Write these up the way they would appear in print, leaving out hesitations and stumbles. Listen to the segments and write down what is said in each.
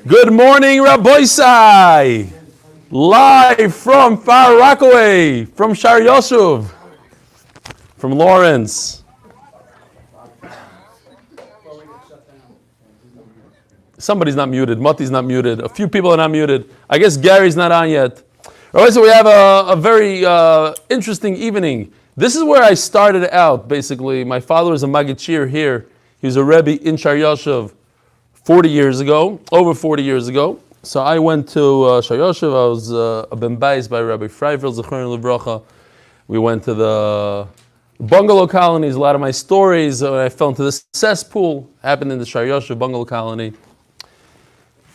Good morning, Rabbi Sai. Live from Far Rockaway, from Shar Yoshuv, from Lawrence. Somebody's not muted. Mati's not muted. A few people are not muted. I guess Gary's not on yet. All right, so we have a very interesting evening. This is where I started out, basically. My father was a Magichir here. He was a Rebbe in Shar Yoshuv 40 years ago, over 40 years ago. So I went to Shar Yoshuv. I was Amud Beis by Rabbi Freifeld, Zechron Livracha. We went to the bungalow colonies. A lot of my stories, I fell into the cesspool, happened in the Shar Yoshuv bungalow colony.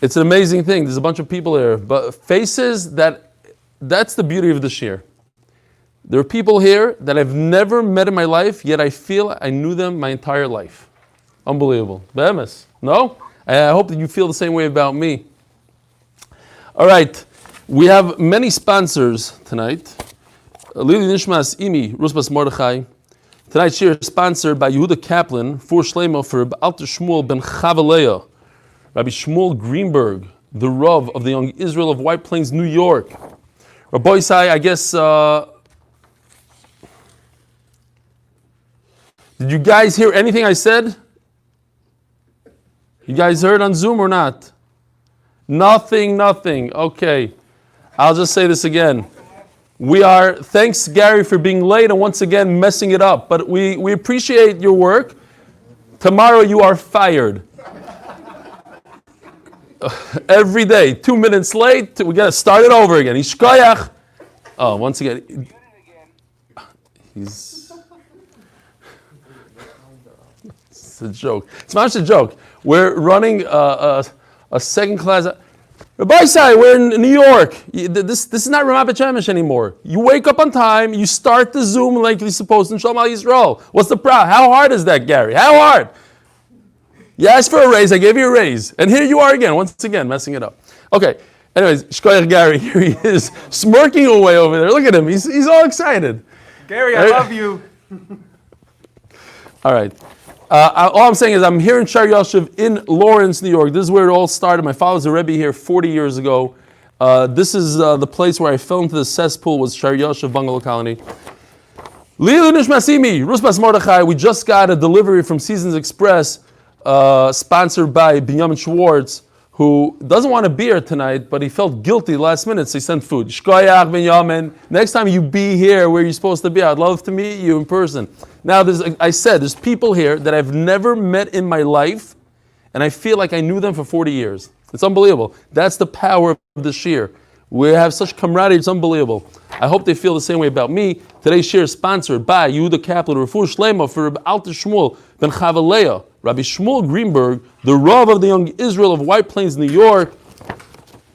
It's an amazing thing. There's a bunch of people here, but faces that's the beauty of the shir. There are people here that I've never met in my life, yet I feel I knew them my entire life. Unbelievable. Be'emes. No? I hope that you feel the same way about me. All right. We have many sponsors tonight. Lili Nishmas Imi Rusbas Mordechai. Tonight's shir is sponsored by Yehuda Kaplan, for Shleimo for Alter Shmuel ben Chavaleya. Rabbi Shmuel Greenberg, the Rav of the Young Israel of White Plains, New York. Rabbi Isai, I guess, did you guys hear anything I said? You guys heard on Zoom or not? Nothing. Okay. I'll just say this again. Thanks Gary for being late and once again messing it up, but we appreciate your work. Tomorrow you are fired. Every day, 2 minutes late, we got to start it over again. Ishkoyach. Oh, once again, it's a joke. It's not just a joke. We're running a second class. Rabbi Sai, we're in New York. This is not Ramat B'Shemesh anymore. You wake up on time. You start the Zoom like you're supposed to in Shalom Al Yisrael. What's the problem? How hard is that, Gary? How hard? You asked for a raise, I gave you a raise. And here you are again, once again, messing it up. Okay, anyways, Shkoyach Gary, here he is, smirking away over there. Look at him, he's all excited. Gary, I love you. All right. All I'm saying is I'm here in Shar Yoshuv in Lawrence, New York. This is where it all started. My father was a Rebbe here 40 years ago. This is the place where I fell into the cesspool, was Shar Yoshuv Bungalow Colony. Lilu Nishmasimi, Rusbas Mordechai, we just got a delivery from Seasons Express, sponsored by Binyamin Schwartz, who doesn't want to be here tonight, but he felt guilty last minute, so he sent food. Shkoyach Binyamin. Next time you be here where you're supposed to be, I'd love to meet you in person. Now, there's people here that I've never met in my life, and I feel like I knew them for 40 years. It's unbelievable. That's the power of the shir. We have such camaraderie, it's unbelievable. I hope they feel the same way about me. Today's shir is sponsored by Yehuda Kaplan, Refuah Shleima for Rabbi Alter Shmuel ben Chavaleya, Rabbi Shmuel Greenberg, the Rav of the Young Israel of White Plains, New York.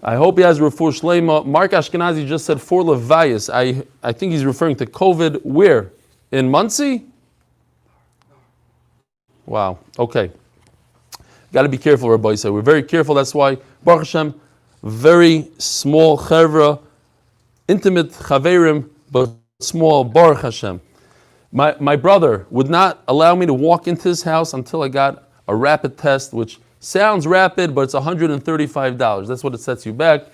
I hope he has Refuah Shleima. Mark Ashkenazi just said 4 Levias. I think he's referring to COVID. Where? In Muncie? Wow. Okay. Got to be careful, Rabbi said. We're very careful. That's why, Baruch Hashem, very small chevra, intimate chaverim, but small, Baruch Hashem. My brother would not allow me to walk into his house until I got a rapid test, which sounds rapid, but it's $135. That's what it sets you back.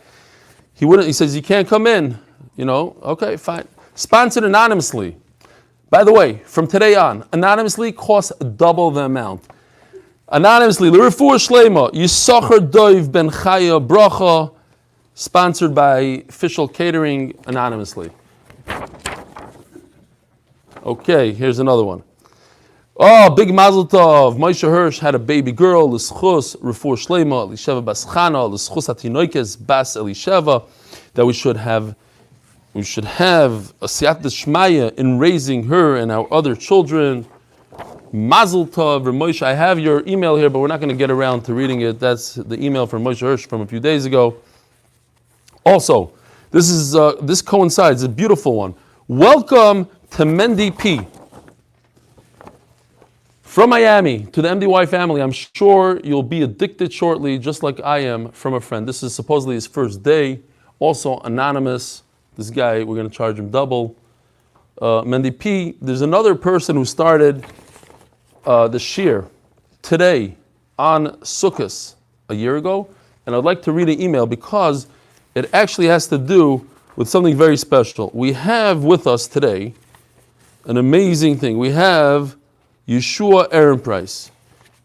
He wouldn't. He says, you can't come in. Okay, fine. Sponsored anonymously. By the way, from today on, anonymously costs double the amount. Anonymously, L'Refuah Shleima, Yisachar Doiv Ben Chaya Bracha, sponsored by Official Catering, anonymously. Okay, here's another one. Oh, big mazel tov. Moshe Hirsch had a baby girl, L'Schus, Refuah Shleima, Elisheva Bas Chana, L'Schus HaTinoikes Bas Elisheva, that we should have a siyat d'shmaya in raising her and our other children. Mazel tov, Moshe. I have your email here, but we're not going to get around to reading it. That's the email from Moshe Hirsch from a few days ago. Also, this coincides, a beautiful one. Welcome to Mendy P. From Miami to the MDY family. I'm sure you'll be addicted shortly, just like I am, from a friend. This is supposedly his first day. Also anonymous. This guy, we're going to charge him double. Mendy P. There's another person who started the shir today on Sukkot a year ago. and I'd like to read an email because it actually has to do with something very special. We have with us today an amazing thing. We have Yeshua Eruvin.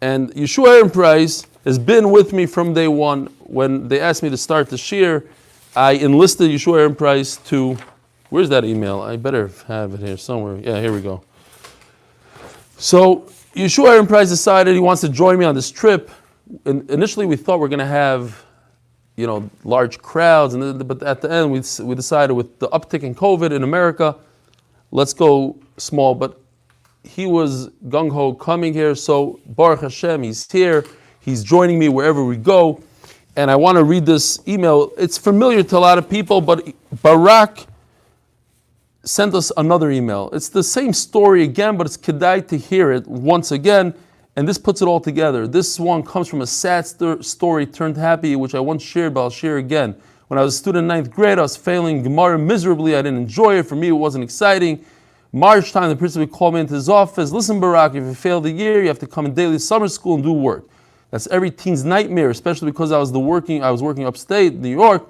And Yeshua Eruvin has been with me from day one. When they asked me to start the shir, I enlisted Yeshua Eruvin to, where's that email? I better have it here somewhere. Yeah, here we go. So Yeshua Eruvin decided he wants to join me on this trip. And initially we thought we're going to have, large crowds, but at the end we decided with the uptick in COVID in America, let's go small. But he was gung-ho coming here, so Baruch Hashem, he's here. He's joining me wherever we go. And I want to read this email. It's familiar to a lot of people, but Barak sent us another email. It's the same story again, but it's kedai to hear it once again. And this puts it all together. This one comes from a sad story turned happy, which I once shared, but I'll share again. When I was a student in ninth grade, I was failing Gemara miserably. I didn't enjoy it. For me, it wasn't exciting. March time, the principal called me into his office. Listen, Barak, if you fail the year, you have to come in daily summer school and do work. That's every teen's nightmare, especially because I was working upstate, New York.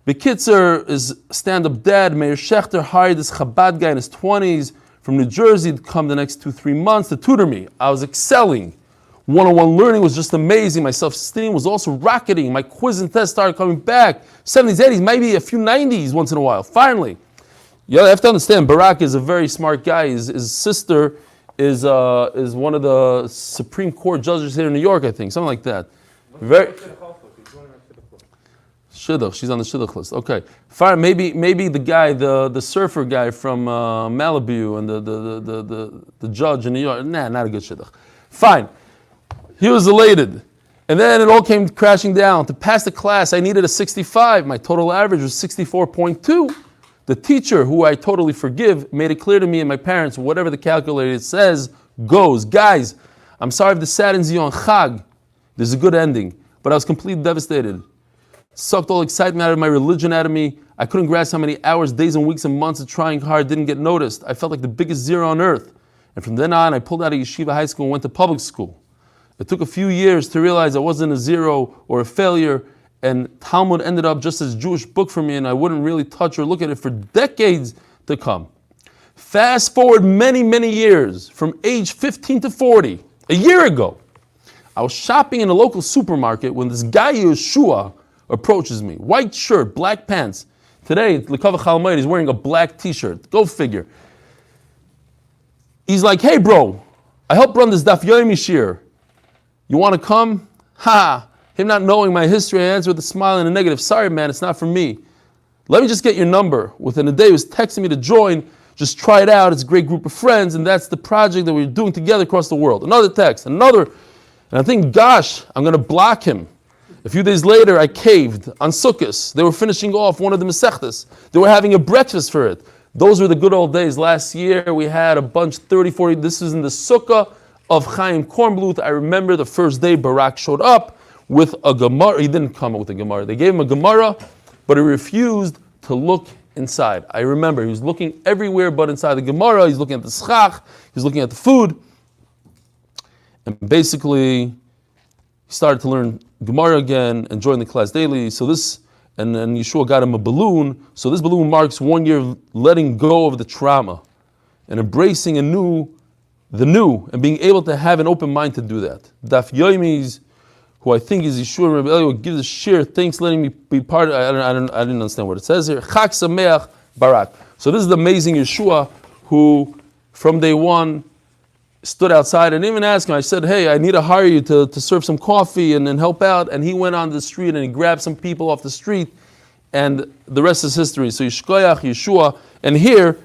Bekitzer is stand-up dad. Meir Shechter hired this Chabad guy in his 20s from New Jersey to come the next 2-3 months to tutor me. I was excelling. One-on-one learning was just amazing. My self-esteem was also rocketing. My quiz and tests started coming back. 70s, 80s, maybe a few 90s once in a while. Finally, you have to understand, Barak is a very smart guy. His sister is one of the Supreme Court judges here in New York, I think, something like that. Very. Shidduch, she's on the Shidduch list. Okay, fine. Maybe the guy, the surfer guy from Malibu, and the judge in New York. Nah, not a good Shidduch. Fine. He was elated, and then it all came crashing down. To pass the class, I needed a 65. My total average was 64.2. The teacher, who I totally forgive, made it clear to me and my parents, whatever the calculator says goes. Guys, I'm sorry if this saddens you on Chag. There's a good ending, but I was completely devastated. Sucked all excitement out of my religion out of me. I couldn't grasp how many hours, days, and weeks and months of trying hard didn't get noticed. I felt like the biggest zero on earth. And from then on, I pulled out of yeshiva high school and went to public school. It took a few years to realize I wasn't a zero or a failure, and Talmud ended up just as a Jewish book for me, and I wouldn't really touch or look at it for decades to come. Fast forward many, many years, from age 15 to 40, a year ago, I was shopping in a local supermarket when this guy Yeshua approaches me. White shirt, black pants. Today, L'Kavach Moed, he's wearing a black t-shirt. Go figure. He's like, hey bro, I helped run this Daf Yomi shir. You want to come? Ha! Him not knowing my history, I answered with a smile and a negative. Sorry man, it's not for me. Let me just get your number. Within a day, he was texting me to join. Just try it out. It's a great group of friends, and that's the project that we're doing together across the world. Another text, another. And I think, gosh, I'm going to block him. A few days later, I caved on Sukkot. They were finishing off one of the Masechtas. They were having a breakfast for it. Those were the good old days. Last year, we had a bunch, 30, 40. This is in the Sukkah of Chaim Kornbluth. I remember the first day Barak showed up with a Gemara. He didn't come with a Gemara. They gave him a Gemara, but he refused to look inside. I remember he was looking everywhere but inside the Gemara. He's looking at the schach. He's looking at the food. And basically, he started to learn Gemara again and join the class daily. So this, and then Yeshua got him a balloon. So this balloon marks 1 year of letting go of the trauma and embracing the new, and being able to have an open mind to do that. Daf Yomi's, who I think is Yeshua Rebbe Eli, will give the shir. Thanks for letting me be part of it. I didn't understand what it says here. Chag Sameach Barak. So this is the amazing Yeshua who, from day one, stood outside and even asked him. I said, hey, I need to hire you to serve some coffee and help out. And he went on the street and he grabbed some people off the street, and the rest is history. So Yishkoyach, Yeshua, and here,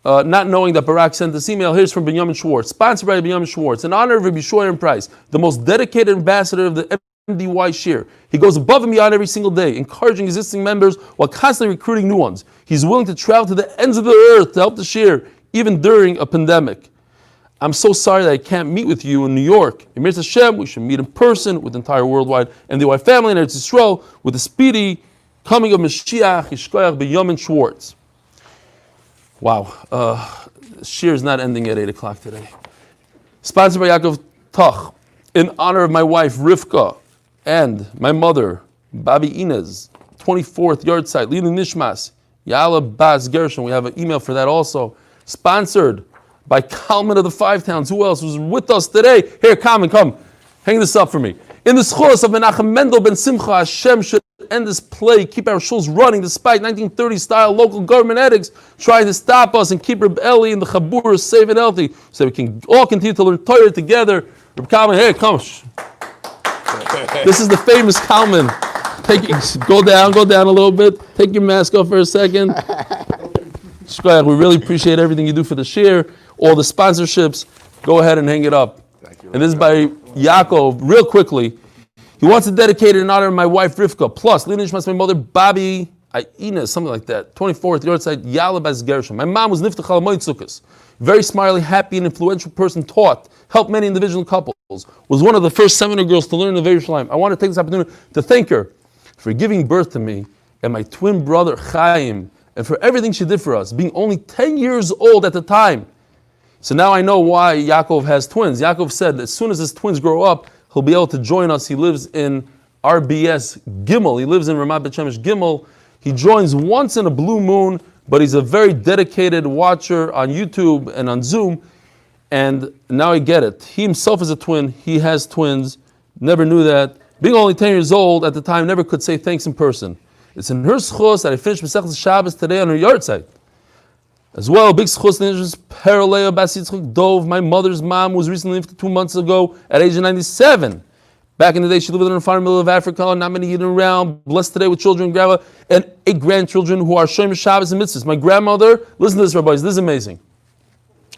not knowing that Barak sent this email, here's from Binyamin Schwartz, sponsored by Binyamin Schwartz, in honor of Rabbi Yeshua Price, the most dedicated ambassador of the MDY shir. He goes above and beyond every single day, encouraging existing members while constantly recruiting new ones. He's willing to travel to the ends of the earth to help the shir, even during a pandemic. I'm so sorry that I can't meet with you in New York. Emir Hashem, we should meet in person with the entire worldwide MDY family in Eretz Yisrael with the speedy coming of Mashiach, Yishkoyach Binyamin Schwartz. Wow, shir is not ending at 8 o'clock today. Sponsored by Yaakov Toch, in honor of my wife Rivka, and my mother, Babi Inez, 24th yard site, Lili Nishmas, Yala Bas Gershon. We have an email for that also. Sponsored by Kalman of the Five Towns. Who else was with us today? Here, Kalman, come. Hang this up for me. In the schos of Menachem Mendel ben Simcha, Hashem should end this plague, keep our shuls running despite 1930s-style local government edicts trying to stop us and keep Reb Eli and the Chabur safe and healthy so we can all continue to learn Torah together. Reb Kalman, here, come. This is the famous Kalman. Go down a little bit. Take your mask off for a second. We really appreciate everything you do for the shir, all the sponsorships. Go ahead and hang it up. Thank you. And this is by Yaakov, real quickly. He wants to dedicate it in honor of my wife Rivka. Plus, Lina Nishmas, my mother Babi Ina, something like that. 24th yard side, Yalabas Gershon. My mom was Niftach Moed Sukkos. Very smiley, happy, and influential person. Taught, helped many individual couples. Was one of the first seminar girls to learn the Yerushalayim. I want to take this opportunity to thank her for giving birth to me and my twin brother Chaim, and for everything she did for us, being only 10 years old at the time. So now I know why Yaakov has twins. Yaakov said that as soon as his twins grow up, he'll be able to join us. He lives in RBS Gimel. He lives in Ramat Bet Shemesh Gimel. He joins once in a blue moon, but he's a very dedicated watcher on YouTube and on Zoom. And now I get it. He himself is a twin. He has twins. Never knew that. Being only 10 years old at the time, never could say thanks in person. It's in her schos that I finished Masechtas Shabbos today on her yard site. As well, big schos ninjas, Perolea Bas Yitzchak Dov. My mother's mom was recently lived 2 months ago at age of 97. Back in the day, she lived in the far middle of Africa, not many years around. Blessed today with children, grandma, and 8 grandchildren who are Shomer Shabbos and Mitzvahs. My grandmother, listen to this, rabbis, this is amazing.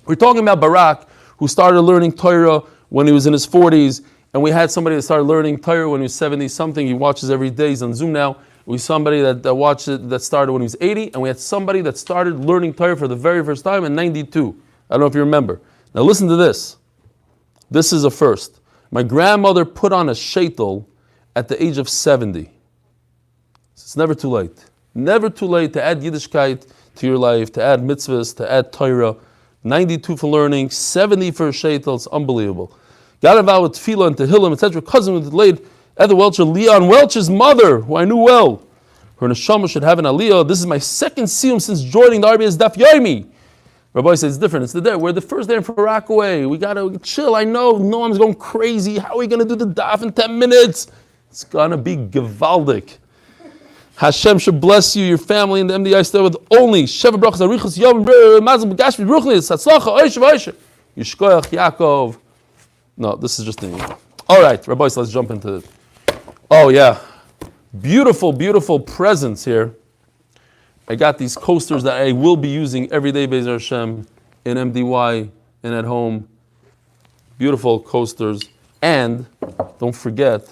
We're talking about Barak, who started learning Torah when he was in his 40s, and we had somebody that started learning Torah when he was 70-something. He watches every day. He's on Zoom now. We had somebody that watched it that started when he was 80, and we had somebody that started learning Torah for the very first time in 92. I don't know if you remember. Now listen to this. This is a first. My grandmother put on a sheitel at the age of 70. It's never too late. Never too late to add Yiddishkeit to your life, to add mitzvahs, to add Torah. 92 for learning, 70 for a sheitel. It's unbelievable. Got involved with tefillah and Tehilim, etc. Cousin with late Ethel Welcher, Leon Welch's mother, who I knew well. Her neshama should have an aliyah. This is my second siyum since joining the RBS Daf Yomi. Rabbi says it's different. It's the day. We're the first day in Rockaway. We got to chill. I know Noam's going crazy. How are we going to do the daf in 10 minutes? It's going to be gewaldic. Hashem should bless you, your family, and the MDI stay with only Sheva Brachas Arichas Yom Mazal B'Gashmi Ruchnis Satzlacha Oishav Oishav Yishkoyach Yaakov. No, this is just the. All right, Rabbi, so let's jump into it. Oh yeah, beautiful, beautiful presents here. I got these coasters that I will be using every day, Be'ezer Hashem, in MDY and at home. Beautiful coasters, and don't forget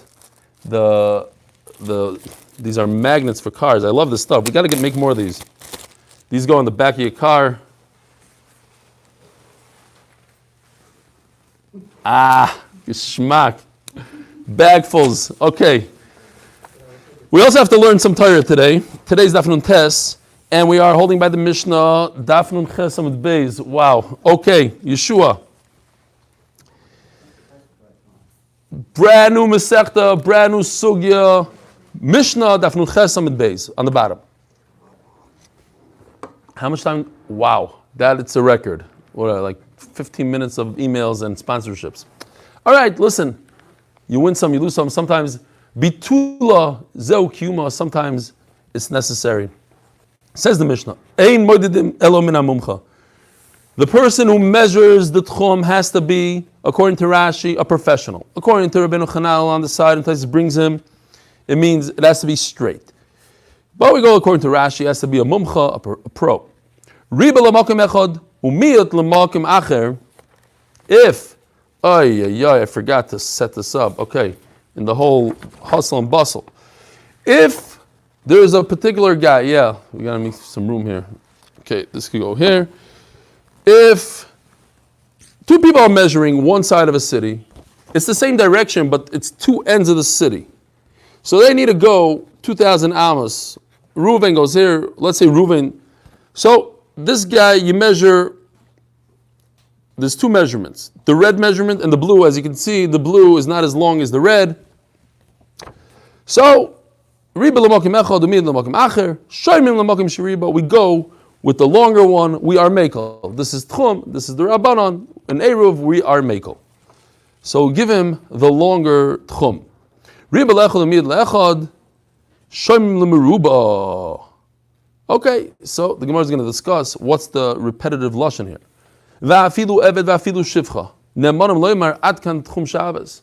these are magnets for cars. I love this stuff. We got to make more of these. These go in the back of your car. Geschmack. Bagfuls. Okay. We also have to learn some Torah today. Today's Daf Nun Tes, and we are holding by the Mishnah, Daf Nun Ches Amud Beis. Wow. Okay, Yeshua. Brand new Masechta, brand new Sugya. Mishnah, Daf Nun Ches Amud Beis, on the bottom. How much time? Wow. It's a record. What, like 15 minutes of emails and sponsorships. All right, listen. You win some, you lose some. Sometimes bitula zeu kiyuma. Sometimes it's necessary. Says the Mishnah. Ein moedidim elo min hamumcha. The person who measures the tchum has to be, according to Rashi, a professional. According to Rabbeinu Chanal on the side, and Taisus brings him, it means it has to be straight. But we go according to Rashi, it has to be a mumcha, a pro. Riba l'makom echad umiyat l'makom acher. If I forgot to set this up. Okay, in the whole hustle and bustle. If there's a particular guy, we gotta make some room here. Okay, this could go here. If 2 people are measuring one side of a city, it's the same direction, but it's 2 ends of the city. So they need to go 2,000 amos. Reuven goes here, let's say Reuven. So this guy, you measure. There's 2 measurements, the red measurement and the blue. As you can see, the blue is not as long as the red. So, Riba l'mokim echad, umid l'mokim acher, shoymim l'mokim sheriba. We go with the longer one. We are mekel. This is tchum. This is the rabbanon. In eruv, we are mekel. So give him the longer tchum. Riba l'echad, umid l'echad, shoymim l'meruba. Okay, so the Gemara is going to discuss what's the repetitive lashon here. Va'afilu eved va'afilu shivcha. Ne'manim loymar adkan tchum Shabbos.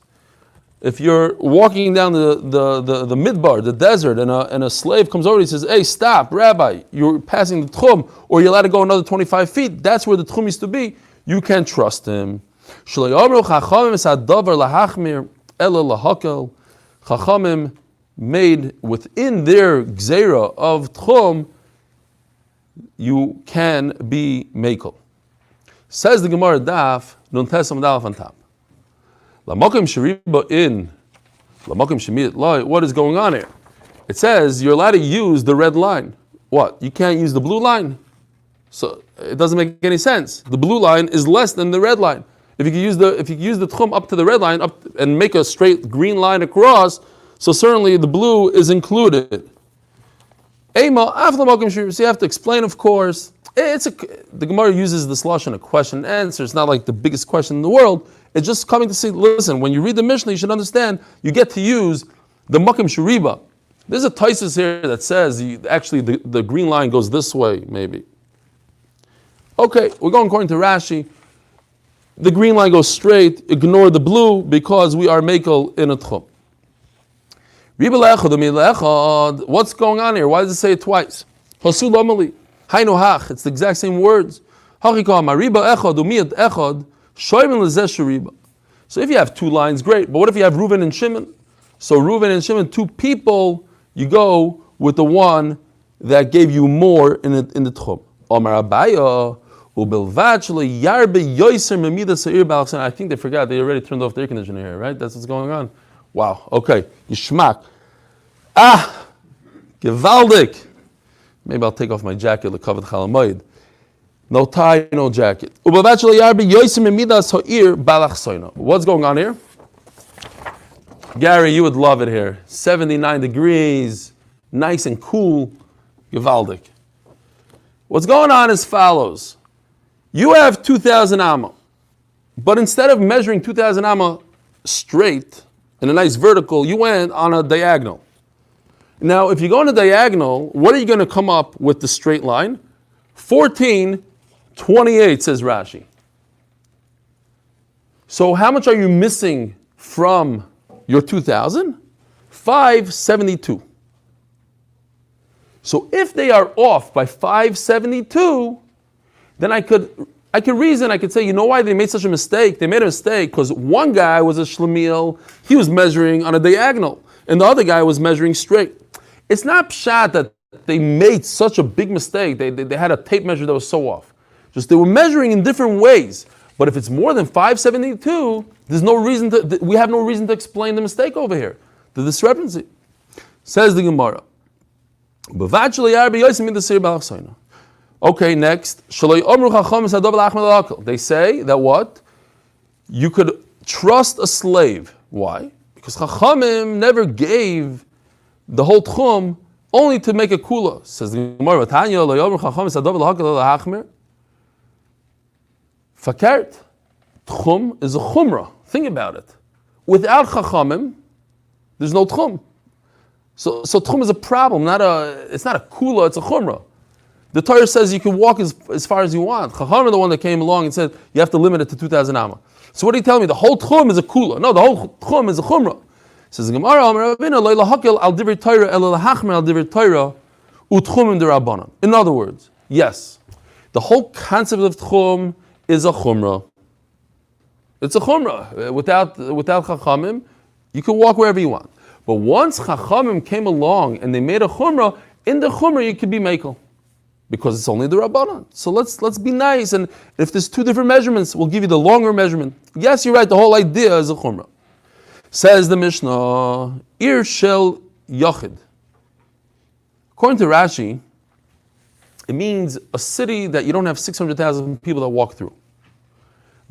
If you're walking down the midbar, the desert, and a slave comes over and he says, hey, stop, Rabbi, you're passing the tchum, or you're allowed to go another 25 feet, that's where the tchum used to be, you can't trust him. Chachamim made within their gzeira of tchum, you can be mekel. Says the Gemara Daf, Nun Tes Amud Aleph on top. Lamakim sheriba in lamakim shemiyat lai. What is going on here? It says you're allowed to use the red line. What? You can't use the blue line. So it doesn't make any sense. The blue line is less than the red line. If you use the tchum up to the red line up and make a straight green line across, so certainly the blue is included. Ema after lamakim sheriba. So you have to explain, of course. The Gemara uses this lashon, a question and answer. It's not like the biggest question in the world. It's just coming to say, listen, when you read the Mishnah, you should understand, you get to use the makim sheriba. There's a taisus here that says, actually the green line goes this way, maybe. Okay, we're going according to Rashi. The green line goes straight, ignore the blue, because we are mekel in a tchum. What's going on here? Why does it say it twice? Hasul amali. Hainu hach. It's the exact same words. So if you have two lines, great. But what if you have Reuven and Shimon? So Reuven and Shimon, two people, you go with the one that gave you more in the tchum. I think they forgot. They already turned off the air conditioner here, right? That's what's going on. Wow. Okay. Yishmak. Gewaldig. Maybe I'll take off my jacket, the covered Moed. No tie, no jacket. What's going on here? Gary, you would love it here. 79 degrees, nice and cool. Gewaldig. What's going on is follows. You have 2,000 amma, but instead of measuring 2,000 amma straight in a nice vertical, you went on a diagonal. Now, if you go on a diagonal, what are you going to come up with the straight line? 1428, says Rashi. So how much are you missing from your 2,000? 572. So if they are off by 572, then I could say, you know why they made such a mistake? They made a mistake because one guy was a shlemiel, he was measuring on a diagonal, and the other guy was measuring straight. It's not pshat that they made such a big mistake. They had a tape measure that was so off. Just they were measuring in different ways. But if it's more than 572, there's no reason we have no reason to explain the mistake over here, the discrepancy. Says the Gemara. Okay, next. They say that what? You could trust a slave. Why? Because Chachamim never gave the whole tchum only to make a kula. Says the Gemara, Fakert, tchum is a chumrah. Think about it. Without chachamim, there's no tchum. So tchum is a problem. It's not a kula, it's a chumrah. The Torah says you can walk as far as you want. Chachamim are the one that came along and said you have to limit it to 2,000 amma. So what are you telling me? The whole tchum is a kula. No, the whole tchum is a chumrah. Says the Gemara, in other words, yes, the whole concept of tchum is a chumrah. It's a chumrah. Without chachamim, you can walk wherever you want. But once chachamim came along and they made a chumrah, in the chumrah you can be mekel, because it's only the rabbanon. So let's be nice, and if there's two different measurements, we'll give you the longer measurement. Yes, you're right. The whole idea is a chumrah. Says the Mishnah, Ir Shel Yochid. According to Rashi, it means a city that you don't have 600,000 people that walk through.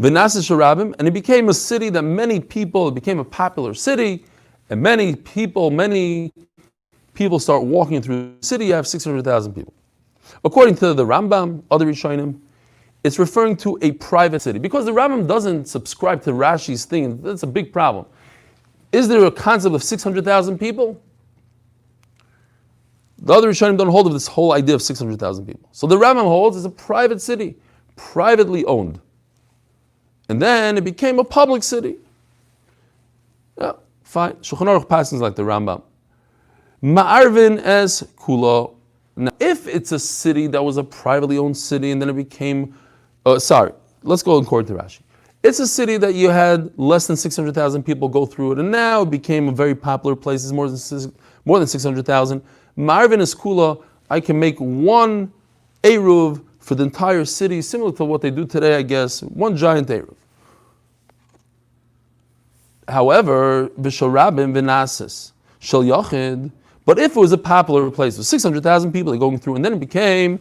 V'nasa Sharabim, and it became a city that many people, it became a popular city, and many people start walking through the city, you have 600,000 people. According to the Rambam, other Rishonim, it's referring to a private city. Because the Rambam doesn't subscribe to Rashi's thing, that's a big problem. Is there a concept of 600,000 people? The other Rishonim don't hold of this whole idea of 600,000 people. So the Rambam holds it's a private city, privately owned. And then it became a public city. Yeah, fine. Shulchan Aruch passes like the Rambam. Ma'arvin es kula. Now, if it's a city that was a privately owned city and then it became, let's go according to Rashi. It's a city that you had less than 600,000 people go through it, and now it became a very popular place. It's more than 600,000. Ma'arvin es kula. I can make one Eruv for the entire city, similar to what they do today, I guess, one giant Eruv. However, v'shel rabim v'nasis shel yachid. But if it was a popular place with 600,000 people going through, and then it became,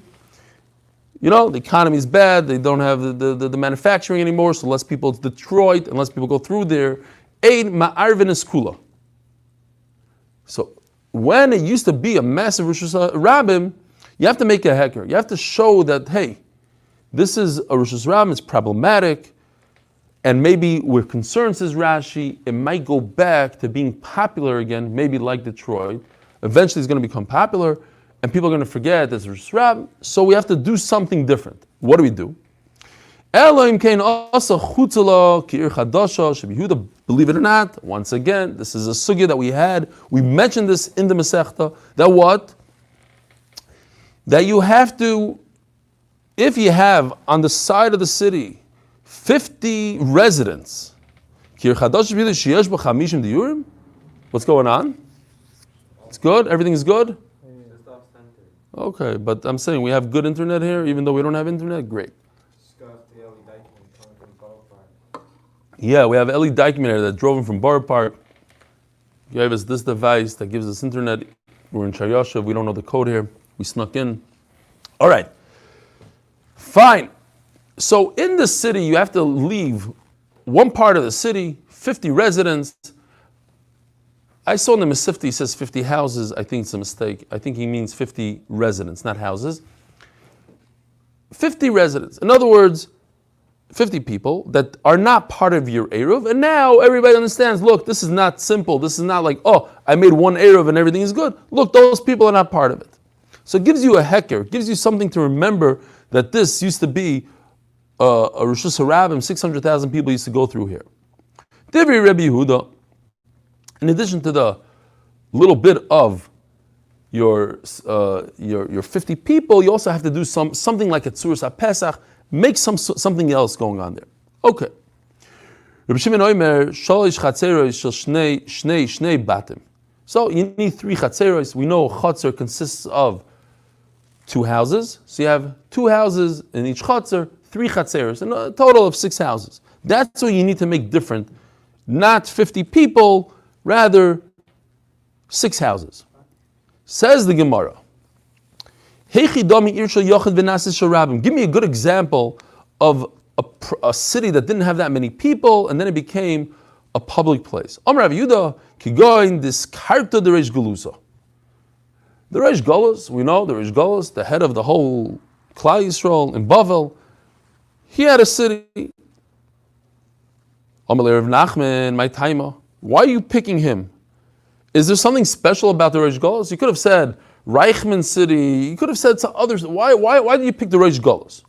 the economy is bad, they don't have the manufacturing anymore, so less people, it's Detroit, and less people go through there. Ein ma'arvin es kula. So when it used to be a massive Rosh Rabim, you have to make a hecker. You have to show that, hey, this is a Rosh Rabim, it's problematic, and maybe we're concerned, says Rashi, it might go back to being popular again, maybe like Detroit. Eventually it's going to become popular, and people are going to forget there's Rosh Rabim, so we have to do something different. What do we do? Believe it or not, once again, this is a sugya that we had. We mentioned this in the Masechta, that what? That you have to, if you have on the side of the city 50 residents, what's going on? It's good? Everything is good? Okay, but I'm saying we have good internet here, even though we don't have internet? Great. Yeah, we have Eli Stefansky here that drove him from Borough Park. He gave us this device that gives us internet. We're in Chayashav, we don't know the code here. We snuck in. All right. Fine. So in the city, you have to leave one part of the city, 50 residents. I saw in the Masifti, he says 50 houses. I think it's a mistake. I think he means 50 residents, not houses. 50 residents. In other words, 50 people that are not part of your Eruv, and now everybody understands, look, this is not simple. This is not like, oh, I made one Eruv and everything is good. Look, those people are not part of it. So it gives you a hecker, it gives you something to remember that this used to be a Rosh Hashanah, 600,000 people used to go through here. Divri Rebbe Yehuda, in addition to the little bit of your 50 people, you also have to do something like a Tzuras HaPesach, make something else going on there. Okay. Rabbi Shimon Omer, Sholish Chatzeros shel Shnei Batim. So you need 3 Chatzeros. We know a Chatzer consists of 2 houses. So you have 2 houses in each Chatzer, 3 Chatzeros, and a total of 6 houses. That's what you need to make different. Not 50 people, rather 6 houses. Says the Gemara. Give me a good example of a city that didn't have that many people, and then it became a public place. Amar Rav Yehuda, kigoin diskarta the Reish Galusa. The Reish Galus, we know the Reish Galus, the head of the whole Klal Yisrael in Bavel, he had a city. Amar Rav Nachman, my taima. Why are you picking him? Is there something special about the Reish Galus? You could have said Reichman city, you could have said to others, why did you pick the Reish Galus?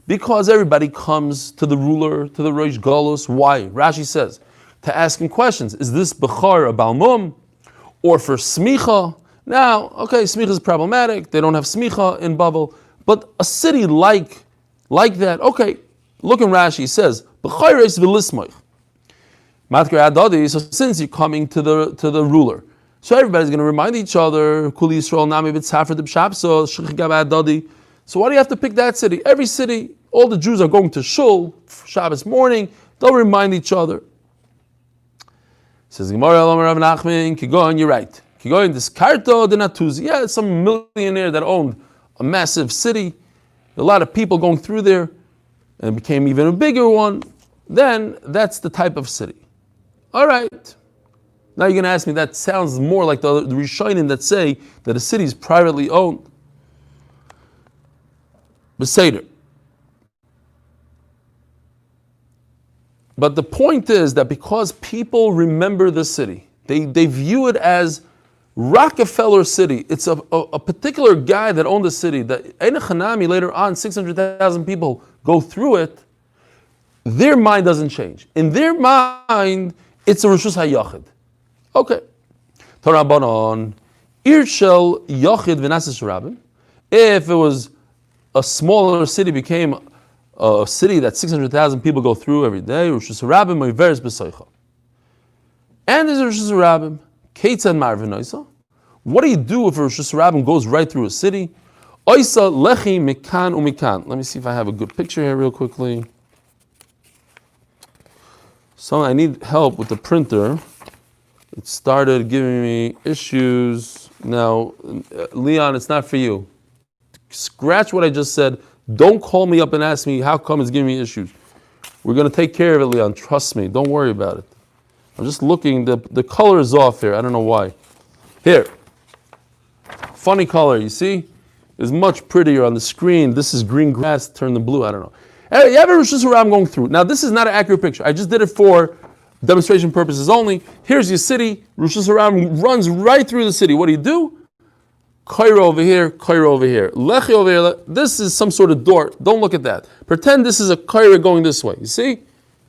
Because everybody comes to the ruler, to the Reish Galus. Why? Rashi says, to ask him questions. Is this Bechar a Balmum? Or for Smicha? Now, okay, Smicha is problematic. They don't have Smicha in Bavel. But a city like that, okay, look in Rashi, he says, Bechar is Vilismoich. So since you're coming to the ruler, so everybody's going to remind each other. So why do you have to pick that city? Every city, all the Jews are going to shul for Shabbos morning. They'll remind each other. Says Gemara, Kigoin, you're right. Kigoin, this Karto de Natuzi. Yeah, it's some millionaire that owned a massive city. A lot of people going through there, and it became even a bigger one. then that's the type of city. All right. Now you're going to ask me, that sounds more like the Rishonim that say that a city is privately owned. Beseder. But the point is that because people remember the city, they view it as Rockefeller City. It's a particular guy that owned the city. That Ein Hanami later on, 600,000 people go through it. Their mind doesn't change. In their mind, it's a Rishus HaYachid. Okay. Torabanon, Irshel Yachid V'Nasis Rabim. If it was a smaller city became a city that 600,000 people go through every day, Rishus Rabim Oiveres B'Soicha. And there's a Rishus Rabim. Keitzad Marvin Oisa. What do you do if a Rishus Rabim goes right through a city? Oisa Lechi Mikan Umikan. Let me see if I have a good picture here real quickly. So I need help with the printer. It started giving me issues. Now, Leon, it's not for you. Scratch what I just said. Don't call me up and ask me how come it's giving me issues. We're going to take care of it, Leon. Trust me. Don't worry about it. I'm just looking. The color is off here. I don't know why. Here. Funny color, you see? It's much prettier on the screen. This is green grass turned to blue. I don't know. You have a Rishus Harabim going through. Now, this is not an accurate picture. I just did it for demonstration purposes only. Here's your city. Rishus Harabim runs right through the city. What do? Cairo over here, Cairo over here. Lechi over here. This is some sort of door. Don't look at that. Pretend this is a Cairo going this way. You see?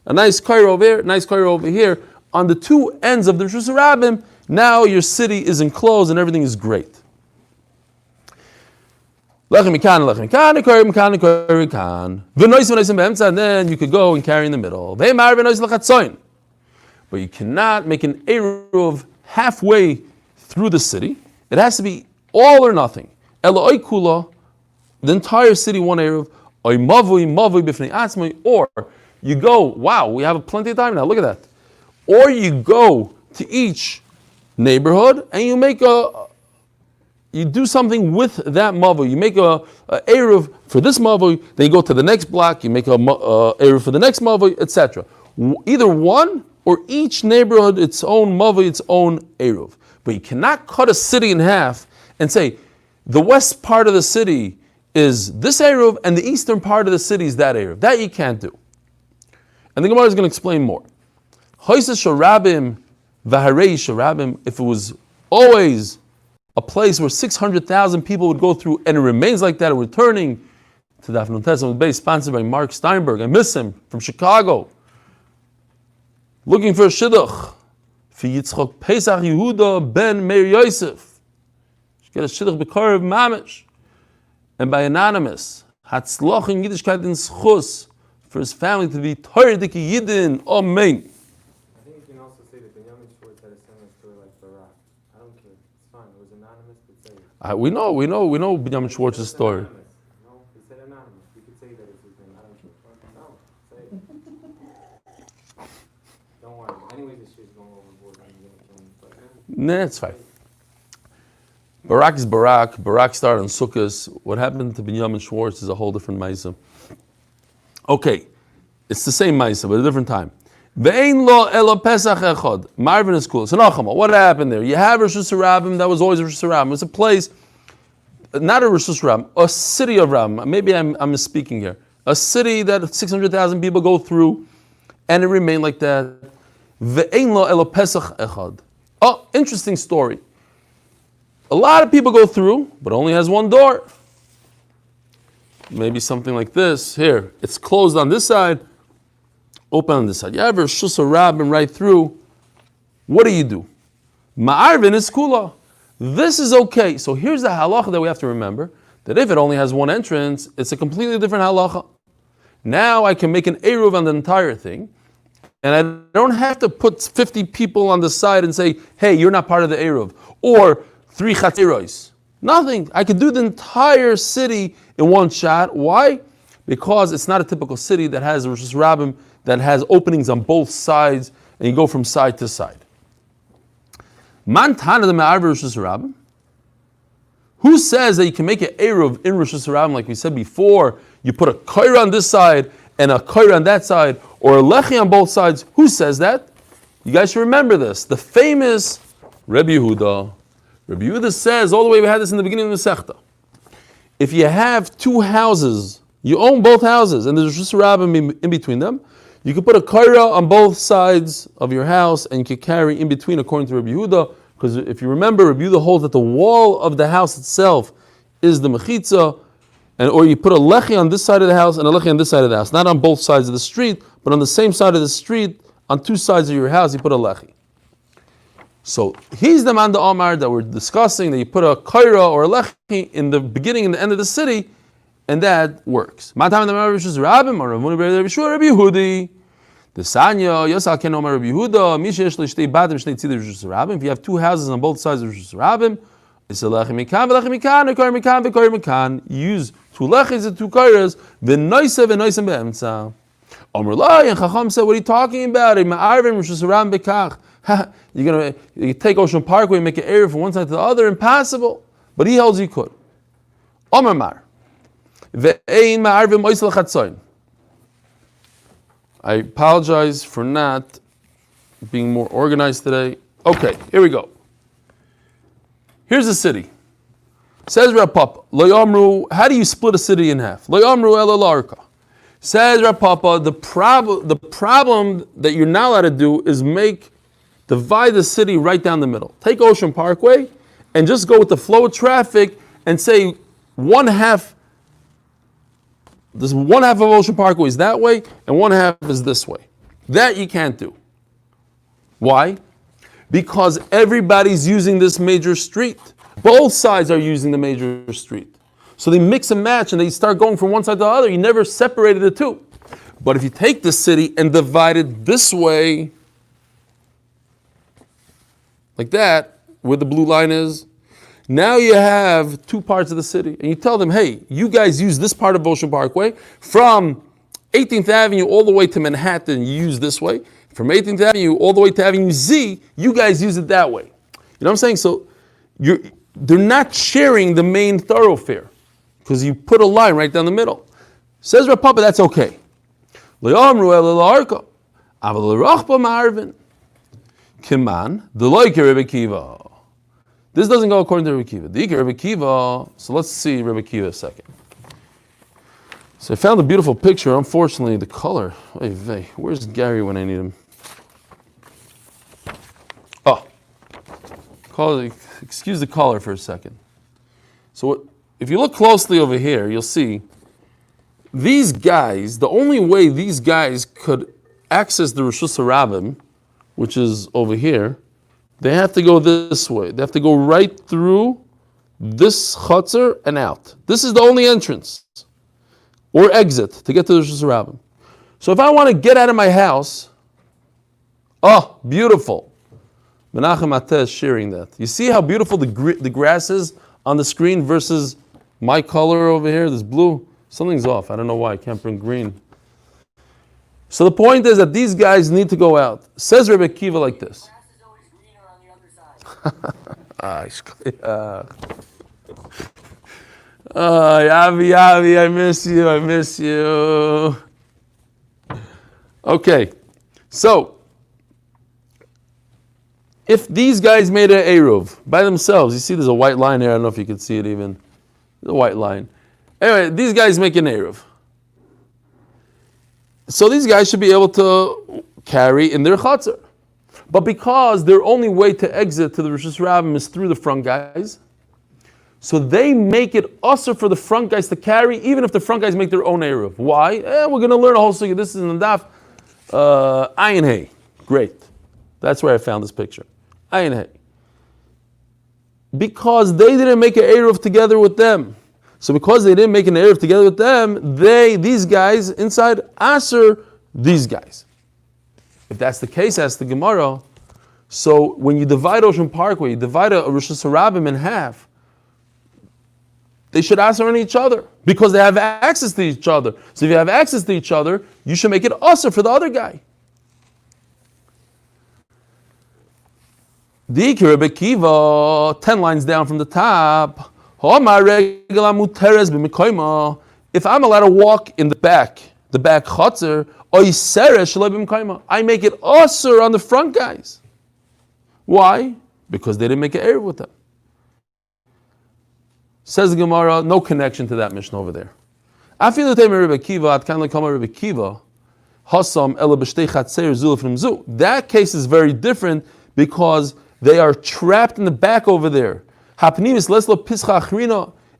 A nice Cairo over here, nice Cairo over here. On the two ends of the Rishus Harabim, now your city is enclosed and everything is great. And then you could go and carry in the middle. But you cannot make an Eruv halfway through the city. It has to be all or nothing. The entire city, one Eruv. Or you go, wow, we have plenty of time now, look at that. Or you go to each neighborhood and you do something with that mavu. You make a eruv for this mavu, then you go to the next block, you make a eruv for the next mavu, etc. Either one or each neighborhood its own mavu, its own eruv. But you cannot cut a city in half and say the west part of the city is this eruv and the eastern part of the city is that eruv. That you can't do. And the Gemara is going to explain more. If it was always a place where 600,000 people would go through and it remains like that, returning to Daf Amud Beis, sponsored by Mark Steinberg. I miss him, from Chicago. Looking for a shidduch. For Yitzchok Pesach Yehuda ben Meir Yosef. Get a shidduch b'korev mamish. And by anonymous. Hatzloch in Yiddishkeit in schus. For his family to be Torah Diki Yidin. Amen. We know Binyamin Schwartz's story. No, he said anonymous. You could say that it's his name. I don't care. No, say it. Don't worry. Anyways, this shit's going overboard. Nah, it's fine. Barak is Barak. Barak started on Sukkot. What happened to Binyamin Schwartz is a whole different Maisa. Okay, it's the same Maisa, but a different time. Ve'ein lo elo Pesach echad. Marvin is cool. So Nachama, what happened there? You have Rishus Harabim, that was always a Rishus Harabim. It's a place, not a Rishus Harabim, a city of Rabim. Maybe I'm misspeaking here. A city that 600,000 people go through, and it remained like that. Ve'ein lo elo Pesach echad. Oh, interesting story. A lot of people go through, but only has one door. Maybe something like this. Here, it's closed on this side, open on this side. You have a Rishus Harabim right through. What do? Ma'arvin is kula. This is okay. So here's the halacha that we have to remember, that if it only has one entrance, it's a completely different halacha. Now I can make an eruv on the entire thing, and I don't have to put 50 people on the side and say, hey, you're not part of the eruv, or 3 chatziros. Nothing. I could do the entire city in one shot. Why? Because it's not a typical city that has a Rishus Harabim that has openings on both sides, and you go from side to side. Man Tana the Me'arv Rishus Harabim? Who says that you can make an eruv in Rishus Harabim, like we said before? You put a koira on this side and a koira on that side, or a lechi on both sides. Who says that? You guys should remember this. The famous Rebbe Yehuda. Rebbe Yehuda says, all the way we had this in the beginning of the Masechta. If you have two houses, you own both houses, and there's just a rabbim in between them, you can put a kaira on both sides of your house, and you can carry in between according to Rebbe Yehuda, because if you remember, Rebbe Yehuda holds that the wall of the house itself is the mechitza, or you put a lechi on this side of the house and a lechi on this side of the house, not on both sides of the street, but on the same side of the street, on two sides of your house, you put a lechi. So he's the man the Omar that we're discussing, that you put a kaira or a lechi in the beginning and the end of the city, and that works. The Sanya, Yosal Ken Omar Rabbi Yehuda, Mishesh Lishtei Badim Shnei Tzidei Rishus Rabim. If you have two houses on both sides of Rishus Rabim, it's a lechi mikan, v'lechi mikan, a kair mikan, v'kair mikan. Use two lechis and two kairas, v'noisa v'noisa be'emtza. Omer Lai and Chacham said, what are you talking about? You're going to take Ocean Parkway and make an area from one side to the other? Impossible. But he holds you could. Omer Mar. I apologize for not being more organized today. Okay, here we go. Here's the city. Says Rav Papa, Lo Yomru, how do you split a city in half? Lo Yomru ela l'arka. Says Rav Papa, the problem that you're not allowed to do is divide the city right down the middle. Take Ocean Parkway and just go with the flow of traffic and say one half of Ocean Parkway is that way and one half is this way. That you can't do. Why? Because everybody's using this major street. Both sides are using the major street. So they mix and match and they start going from one side to the other. You never separated the two. But if you take the city and divide it this way, like that, where the blue line is, now you have two parts of the city. And you tell them, hey, you guys use this part of Ocean Parkway. From 18th Avenue all the way to Manhattan, you use this way. From 18th Avenue all the way to Avenue Z, you guys use it that way. You know what I'm saying? So they're not sharing the main thoroughfare because you put a line right down the middle. Says Rav Papa, that's okay. This doesn't go according to Rebbe Kiva. So let's see Rebbe Kiva a second. So I found a beautiful picture. Unfortunately, the color. Where's Gary when I need him? Excuse the color for a second. So if you look closely over here, you'll see these guys, the only way these guys could access the Rishus Harabim, which is over here, they have to go this way. They have to go right through this chutzner and out. This is the only entrance or exit to get to the Rishus Harabim. So if I want to get out of my house, beautiful. Menachem Ateh is sharing that. You see how beautiful the grass is on the screen versus my color over here, this blue? Something's off. I don't know why I can't bring green. So the point is that these guys need to go out. Says Rebbe Kiva like this. Grass is always greener on the other side. Yavi, I miss you. Okay, so if these guys made an Eruv by themselves, you see there's a white line here, I don't know if you can see it even, there's a white line. Anyway, these guys make an Eruv. So these guys should be able to carry in their chatzar. But because their only way to exit to the Rishus Rabim is through the front guys, so they make it usher for the front guys to carry, even if the front guys make their own Eruv. Why? We're going to learn a whole thing. This is in the Daf Ayin Hey. Great. That's where I found this picture. Ayin Hey. Because they didn't make an Eruv together with them. So because they didn't make an Eruv together with them, these guys inside Aser, these guys. If that's the case, ask the Gemara. So when you divide Ocean Parkway, you divide a Rishus Harabim in half, they should Aser on each other because they have access to each other. So if you have access to each other, you should make it Aser for the other guy. The Rebbe Kiva, 10 lines down from the top. If I'm allowed to walk in the back the back chotzer, I make it usher on the front guys. Why? Because they didn't make an Eruv with them. Says the Gemara, no connection to that Mishnah over there. That case is very different because they are trapped in the back over there.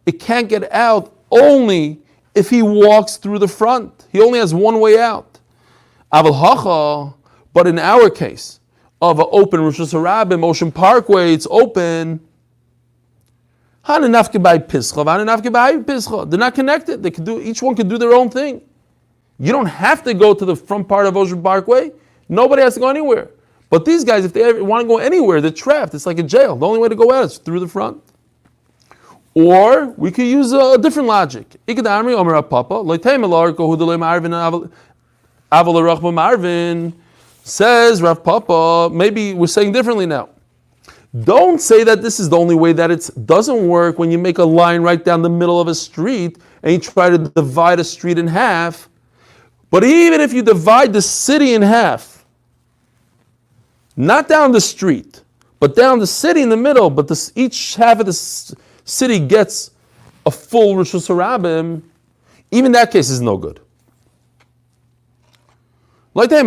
It can't get out only if he walks through the front. He only has one way out. But in our case, of an open Rosh Hashanah, Ocean Parkway, it's open. They're not connected. They can do, each one can do their own thing. You don't have to go to the front part of Ocean Parkway. Nobody has to go anywhere. But these guys, if they ever want to go anywhere, they're trapped. It's like a jail. The only way to go out is through the front. Or we could use a different logic. Says Rav Papa, maybe we're saying differently now. Don't say that this is the only way that it doesn't work when you make a line right down the middle of a street and you try to divide a street in half. But even if you divide the city in half, not down the street, but down the city in the middle, but each half of the city gets a full Rosh Hashanah, even that case is no good. Like but to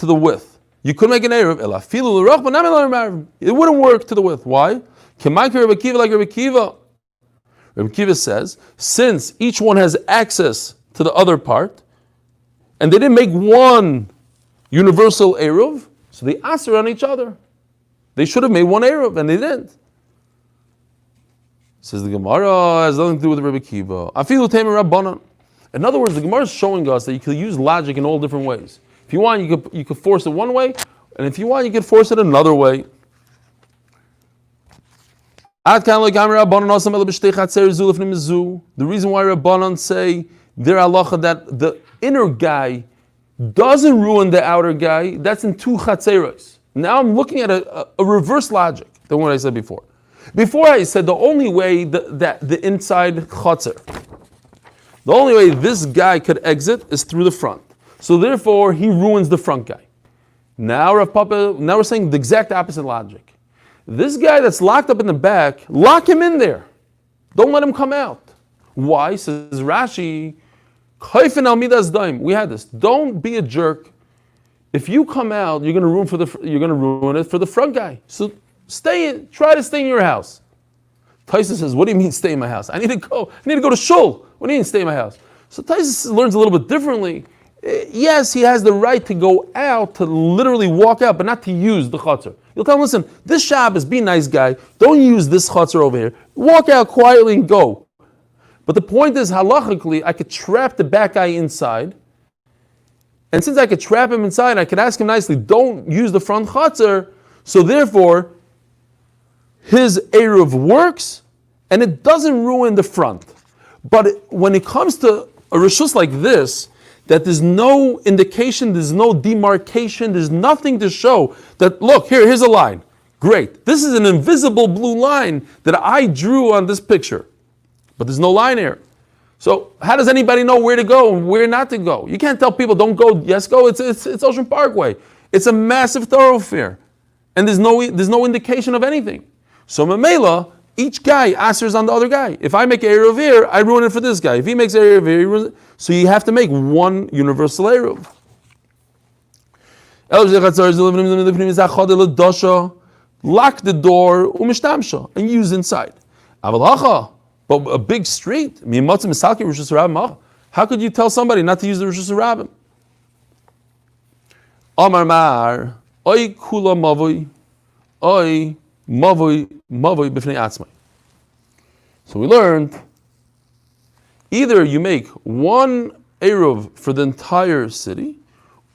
the width. You could make an Eruv. It wouldn't work to the width. Why? Like Rebbe Kiva says, since each one has access to the other part, and they didn't make one universal Eruv, so they aser on each other. They should have made one Eruv, and they didn't. Says the Gemara, has nothing to do with Rebbe Kiva. In other words, the Gemara is showing us that you can use logic in all different ways. If you want, you could force it one way, and if you want, you could force it another way. The reason why Rabbanan say their halacha that the inner guy doesn't ruin the outer guy, that's in two chatzeros. Now I'm looking at a reverse logic than what I said before. Before I said the only way that the inside chatzer, the only way this guy could exit is through the front. So therefore, he ruins the front guy. Now we're saying the exact opposite logic. This guy that's locked up in the back, lock him in there. Don't let him come out. Why? Says Rashi, we had this. Don't be a jerk. If you come out, you're going to ruin it for the front guy. So try to stay in your house. Taisa says, what do you mean stay in my house? I need to go to shul. What do you mean stay in my house? So Taisa learns a little bit differently. Yes, he has the right to go out, to literally walk out, but not to use the chutzner. You'll tell him, listen, this Shabbos, be a nice guy. Don't use this chutzner over here. Walk out quietly and go. But the point is, halachically, I could trap the back guy inside. And since I could trap him inside, I could ask him nicely, don't use the front chutzner. So therefore, his Eruv works, and it doesn't ruin the front. But when it comes to a reshus like this, that there's no indication, there's no demarcation, there's nothing to show that, look, here's a line. Great. This is an invisible blue line that I drew on this picture. But there's no line here. So how does anybody know where to go and where not to go? You can't tell people, don't go, yes, go. It's Ocean Parkway. It's a massive thoroughfare. And there's no indication of anything. So Mamela, each guy answers on the other guy. If I make Eruv here, I ruin it for this guy. If he makes Eruv here, he ruins it. So you have to make one universal Eruv. Lock the door and use inside. But a big street, how could you tell somebody not to use the Rosh Hashanah? Amar Mar, oy kula mavoy, oy mavoy b'fnei atzmai. So we learned, either you make one Eruv for the entire city,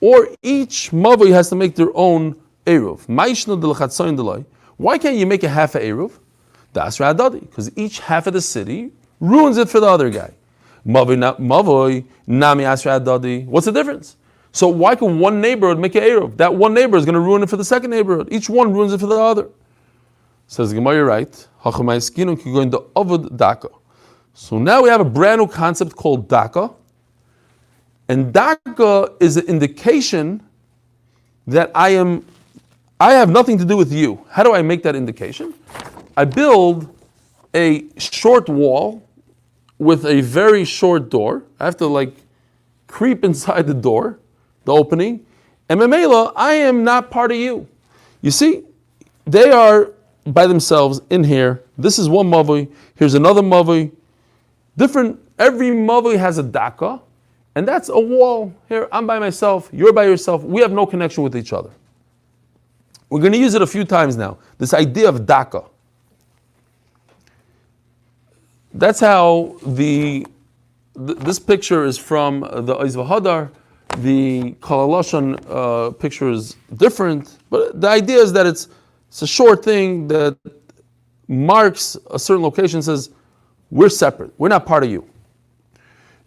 or each mavoy has to make their own Eruv. Why can't you make a half a Eruv? Because each half of the city ruins it for the other guy. Mavoy nami asra adadi. What's the difference? So why can one neighborhood make an Eruv? That one neighbor is going to ruin it for the second neighborhood. Each one ruins it for the other. Says the Gemara, you're right. So now we have a brand new concept called daka. And daka is an indication that I have nothing to do with you. How do I make that indication? I build a short wall with a very short door. I have to creep inside the door, the opening, and Memela, I am not part of you. You see, they are by themselves in here. This is one mavui. Here's another mavui. Different. Every mavui has a daka, and that's a wall. Here, I'm by myself. You're by yourself. We have no connection with each other. We're going to use it a few times now. This idea of daka. That's how this picture is from the Oiz V'Hadar. The Kalaloshan picture is different, but the idea is that it's a short thing that marks a certain location, says, we're separate, we're not part of you.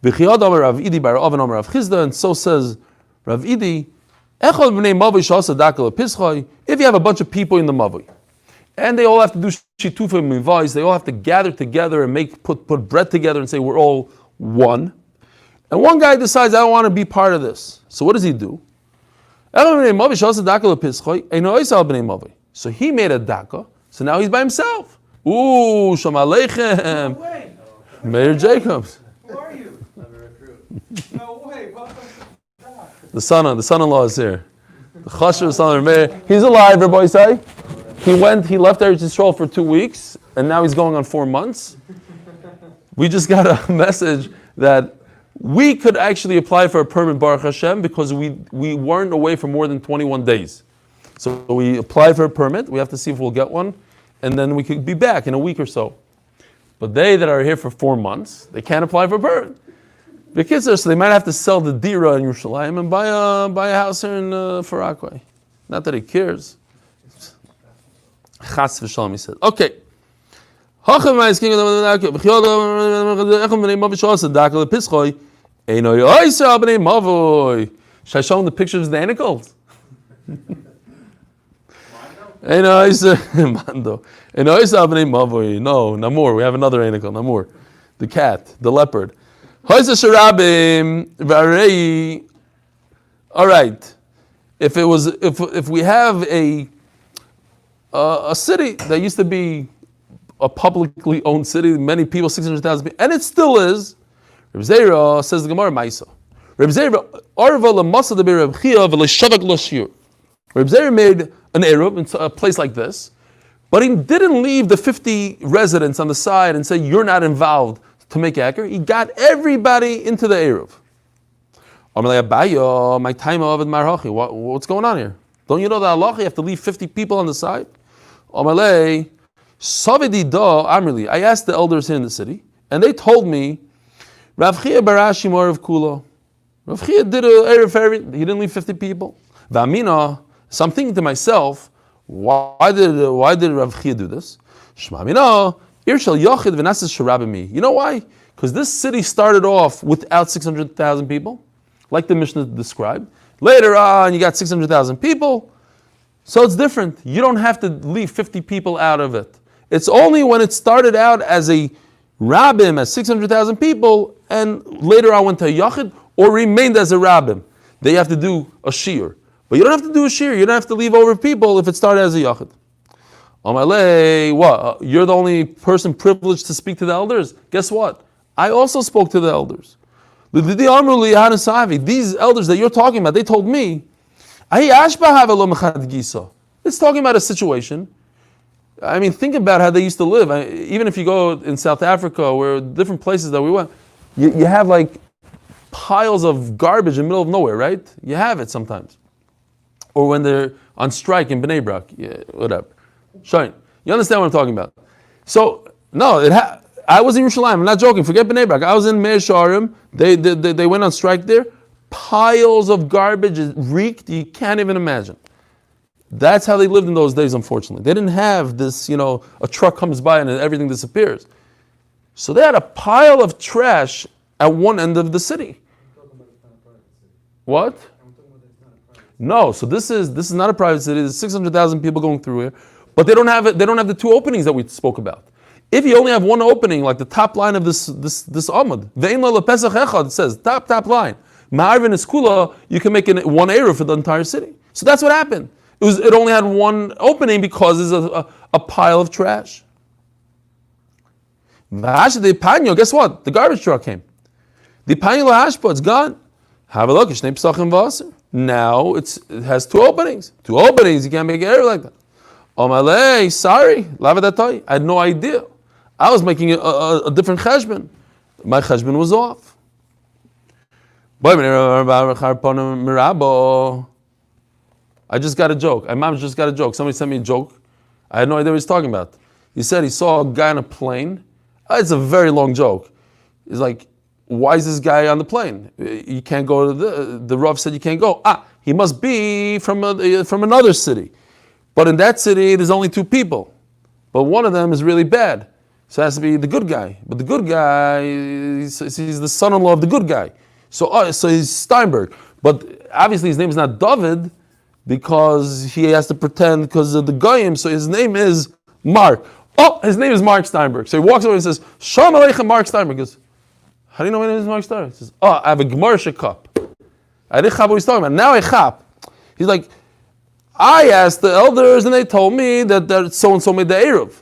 And so says Rav Idi, if you have a bunch of people in the Mavui, and they all have to do shitufa mivais, they all have to gather together and put bread together and say we're all one. And one guy decides, I don't want to be part of this. So what does he do? So he made a daka, so now he's by himself. Ooh, Shalom Aleichem. No way. Mayor Jacobs. Who are you? I'm a recruit. No way. Welcome to The son-in-law is here. The Chasher son of Mayor. He's alive, everybody say. He left Eretz Yisrael for 2 weeks, and now he's going on 4 months. We just got a message that we could actually apply for a permit, Baruch Hashem, because we weren't away for more than 21 days. So we apply for a permit, we have to see if we'll get one, and then we could be back in a week or so. But they that are here for 4 months, they can't apply for a permit. So they might have to sell the dira in Yerushalayim and buy a house here in Farakwe. Not that he cares. Chas v'shalom, he said. Okay. Should I show him the pictures of the anacles? No, Namur. We have another anacle, Namur. The cat, the leopard. All right. If we have a city that used to be a publicly owned city, many people, 600,000 people, and it still is. Reb Zera says the Gemara Maisa. Reb Zera arva lemasa de Reb Chia v'leshavak loshir. Reb Zera made an eruv in a place like this, but he didn't leave the 50 residents on the side and say you're not involved to make aker. He got everybody into the eruv. What's going on here? Don't you know that Allah? You have to leave 50 people on the side. I asked the elders here in the city, and they told me, Rav Chia barashi Erev Kula. Rav Chia did an Erev for everything. He didn't leave 50 people. V'amina, so I'm thinking to myself, why did Rav Chia do this? Shmamina, Irshal Yochid v'Nasis Sharabimi. You know why? Because this city started off without 600,000 people, like the Mishnah described. Later on, you got 600,000 people. So it's different. You don't have to leave 50 people out of it. It's only when it started out as a rabbim, as 600,000 people, and later on went to a yachid, or remained as a rabbim. They have to do a shir. But you don't have to do a shir. You don't have to leave over people if it started as a yachid. What? You're the only person privileged to speak to the elders? Guess what? I also spoke to the elders. These elders that you're talking about, they told me, it's talking about a situation. I mean, think about how they used to live. Even if you go in South Africa or different places that we went, you have like piles of garbage in the middle of nowhere, right? You have it sometimes. Or when they're on strike in Bnei Brak, whatever. Shine. You understand what I'm talking about? So, no, I was in Yerushalayim. I'm not joking. Forget Bnei Brak. I was in Meir Sharim. They went on strike there. Piles of garbage reeked. You can't even imagine. That's how they lived in those days, unfortunately. They didn't have this, a truck comes by and everything disappears. So they had a pile of trash at one end of the city. What? No, so this is not a private city. There's 600,000 people going through here, but they don't have it. They don't have the 2 openings that we spoke about. If you only have 1 opening, like the top line of this Amud, Ve'in lo lepesach echad, it says top line. Ma'arvin is kula, you can make it one eruv for the entire city. So that's what happened. It only had one opening because there's a pile of trash. Guess what? The garbage truck came. The panyo lahashpa, it's gone. Have a look. Now it has two openings. Two openings. You can't make it eruv like that. Omalei, sorry, lavadatai. I had no idea. I was making a different cheshbon. My cheshbon was off. I just got a joke. My mom just got a joke. Somebody sent me a joke. I had no idea what he was talking about. He said he saw a guy on a plane. It's a very long joke. He's like, why is this guy on the plane? You can't go to the Rav said you can't go. He must be from another city. But in that city, there's only two people. But one of them is really bad. So it has to be the good guy. But the good guy, he's the son-in-law of the good guy. So he's Steinberg. But obviously his name is not David because he has to pretend because of the Goyim. So his name is Mark. His name is Mark Steinberg. So he walks over and says, Shalom Aleichem, Mark Steinberg. He goes, how do you know my name is Mark Steinberg? He says, I have a Gemara cup. I didn't chap what he's talking about. Now I chap. He's like, I asked the elders and they told me that so-and-so made the Eruv.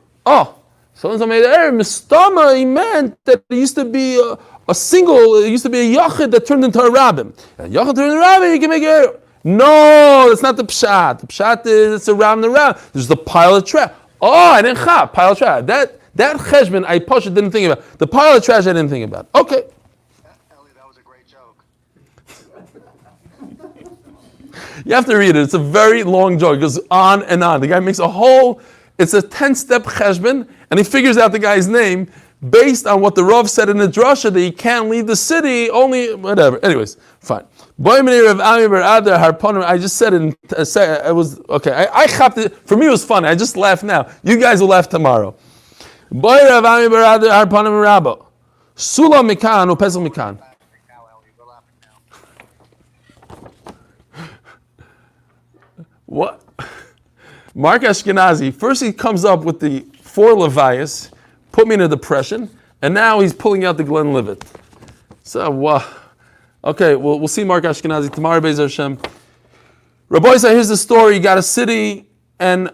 So-and-so made the Eruv. Mistama, he meant that it used to be a single, it used to be a Yachid that turned into a Rabbim. And Yachid turned into a Rabbim, you can make Eruv. No, that's not the Pshat. The Pshat is, it's around the round. There's the pile of trash. I didn't chap, pile of trash. That cheshbon, I didn't think about. The pile of trash, I didn't think about. Okay. Ellie, that was a great joke. You have to read it. It's a very long joke. It goes on and on. The guy makes it's a 10-step cheshbon, and he figures out the guy's name based on what the Rav said in the drasha that he can't leave the city, only whatever. Anyways, fine. I just said it. It was okay. I chapped it. For me, it was funny. I just laugh now. You guys will laugh tomorrow. Sula mikan upesel mikan. Now, Ellie, we're laughing now. What? Mark Ashkenazi, first he comes up with the 4 Levias, put me in a depression, and now he's pulling out the Glenlivet. So, okay, we'll see Mark Ashkenazi tomorrow, Be'ez Hashem. Rabbi said, here's the story. You got a city, and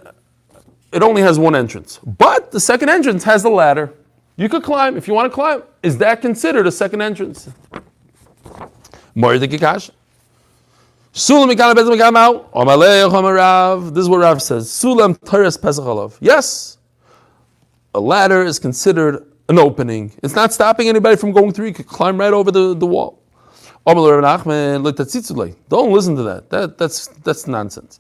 it only has one entrance. But the second entrance has the ladder. You could climb if you want to climb. Is that considered a second entrance? Moed Kikash. Sulam mikana bezim mikama. Omalei Rav. This is what Rav says. Sulam teres pesach alav. Yes, a ladder is considered an opening. It's not stopping anybody from going through. You could climb right over the wall. Don't listen to that. That's nonsense.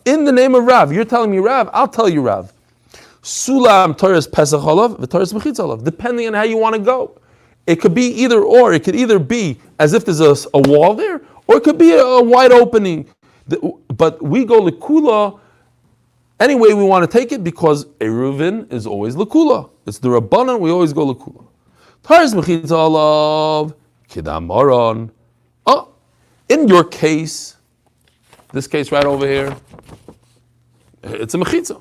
In the name of Rav, you're telling me Rav. I'll tell you Rav. Sulam teres pesach alav, v'teres mechitz alav. Depending on how you want to go. It could be either or. It could either be as if there's a wall there, or it could be a wide opening. But we go lekula any way we want to take it because Eruvin is always lekula. It's the Rabbanan, we always go lekula. Taris mechitza alav kidamaron. In your case, this case right over here, it's a mechitza.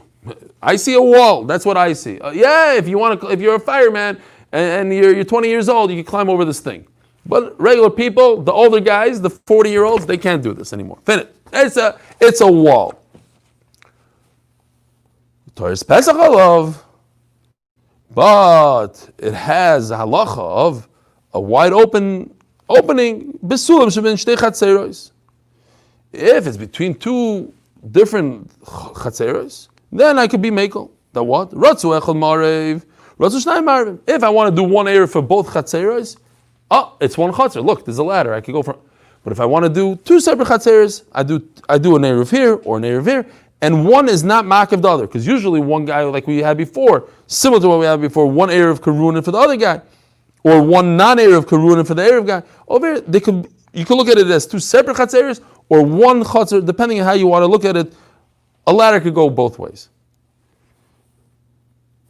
I see a wall. That's what I see. If you're a fireman and you're 20 years old, you can climb over this thing. But regular people, the older guys, the 40-year-olds, they can't do this anymore. Finish. It's a wall. Torah's Pesach alav, but it has a halacha of a wide opening. Besulam shebin shtei chatzeros. If it's between two different chatzeros, then I could be mekel. The what? Ratzu echol marev, ratzu shnai marev. If I want to do one area for both chatzeros, it's one chatzer. Look, there's a ladder. I could go from. But if I want to do two separate chatzeros, I do an eruv here or an eruv here, and one is not makav the other, because usually one guy like we had before, similar to what we had before, one eruv could ruin it for the other guy, or one non-eruv could ruin it for the eruv guy. Over here, you could look at it as two separate chatzeros or one chatzer, depending on how you want to look at it. A ladder could go both ways.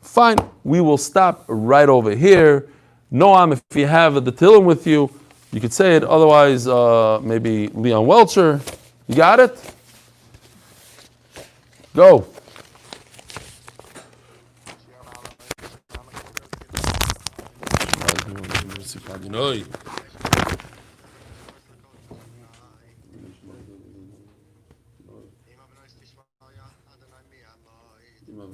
Fine, we will stop right over here. Noam, if you have the Tehilim with you, you could say it. Otherwise, maybe Leon Welcher. You got it? Go. Imam.